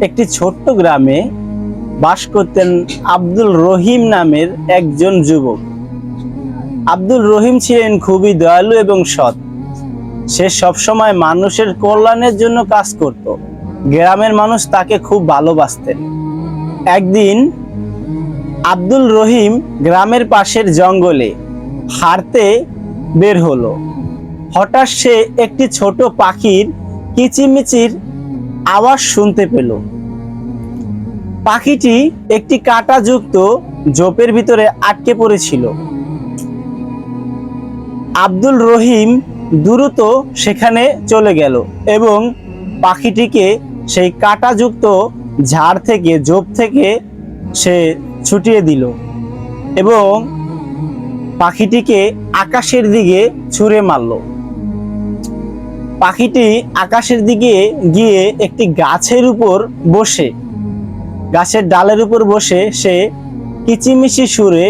একটি ছোট্ট গ্রামে বাস করতেন আব্দুল রহিম নামের একজন যুবক। আব্দুল রহিম ছিলেন খুবই দয়ালু এবং সৎ। সে সবসময় মানুষের কল্যাণের জন্য কাজ করত। গ্রামের মানুষ তাকে খুব ভালোবাসতেন। একদিন আব্দুল রহিম গ্রামের পাশের জঙ্গলে হাঁটতে বের হলো। হঠাৎ সে একটি ছোট পাখির কিচিমিচির আওয়াজ শুনতে পেল। পাখিটি একটি কাঁটাযুক্ত ঝোপের ভিতরে আটকে পড়েছিল। আব্দুল রহিম দ্রুত সেখানে চলে গেল এবং পাখিটিকে সেই কাঁটাযুক্ত ঝোপ থেকে সে ছুটিয়ে দিল এবং পাখিটিকে আকাশের দিকে ছুঁড়ে মারল। পাখিটি আকাশের দিকে গিয়ে একটি গাছের ডালের উপর বসে সে কিচিমিচি সুরে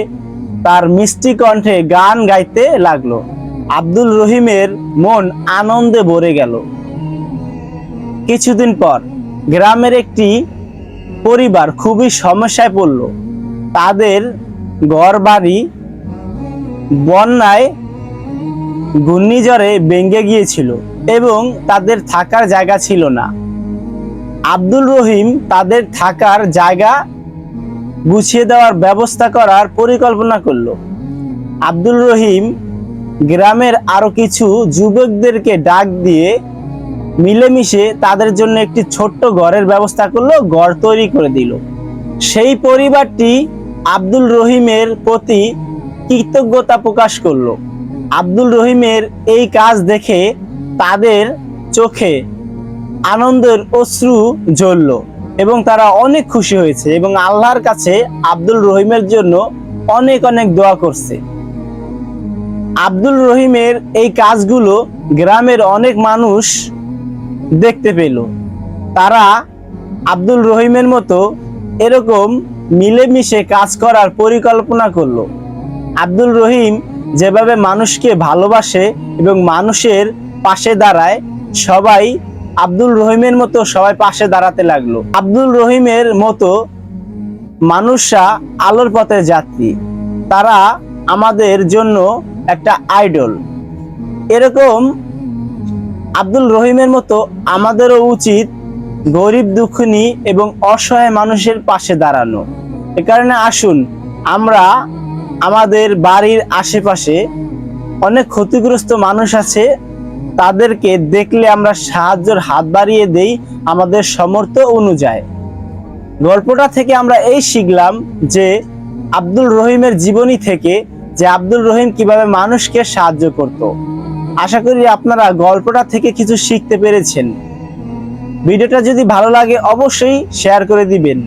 তার মিষ্টি কণ্ঠে গান গাইতে লাগলো। আব্দুল রহিমের মন আনন্দে ভরে গেল। কিছুদিন পর গ্রামের একটি পরিবার খুবই সমস্যায় পড়ল। তাদের ঘরবাড়ি বন্যায় ঘূর্ণিঝড়ে ভেঙে গিয়েছিল এবং তাদের থাকার জায়গা ছিল না। আব্দুল রহিম তাদের থাকার জায়গা গুছিয়ে দেওয়ার ব্যবস্থা করার পরিকল্পনা করল। আব্দুল রহিম গ্রামের আরো কিছু যুবকদেরকে ডাক দিয়ে মিলেমিশে তাদের জন্য একটি ছোট্ট ঘরের ব্যবস্থা করলো, ঘর তৈরি করে দিল। সেই পরিবারটি আব্দুল রহিমের প্রতি কৃতজ্ঞতা প্রকাশ করলো। আব্দুল রহিমের এই কাজ দেখে তাদের চোখে আনন্দের অশ্রু ঝরল এবং তারা অনেক খুশি হয়েছে এবং আল্লাহর কাছে আব্দুল রহিমের জন্য অনেক অনেক দোয়া করছে। আব্দুল রহিমের এই কাজগুলো গ্রামের অনেক মানুষ দেখতে পেল। তারা আব্দুল রহিমের মতো এরকম মিলেমিশে কাজ করার পরিকল্পনা করলো। আব্দুল রহিম যেভাবে মানুষকে ভালোবাসে এবং মানুষের পাশে দাঁড়ায়, সবাই আব্দুল রহিমের মতো সবাই পাশে দাঁড়াতে লাগলো। আব্দুল রহিমের মতো মানুষরা আলোর পথের যাত্রী, তারা আমাদের জন্য একটা আইডল। এরকম আব্দুল রহিমের মতো আমাদেরও উচিত গরিব দুঃখিনী এবং অসহায় মানুষের পাশে দাঁড়ানো। এ কারণে আসুন আমরা আমাদের বাড়ির আশেপাশে অনেক ক্ষতিগ্রস্ত মানুষ আছে, তাদেরকে দেখলে আমরা সাহায্যের হাত বাড়িয়ে দেই আমাদের সামর্থ্য অনুযায়ী। গল্পটা থেকে আমরা এই শিখলাম যে আব্দুল রহিমের জীবনী থেকে যে আব্দুল রহিম কিভাবে মানুষকে সাহায্য করত। আশা করি আপনারা গল্পটা থেকে কিছু শিখতে পেরেছেন। ভিডিওটা যদি ভালো লাগে অবশ্যই শেয়ার করে দিবেন।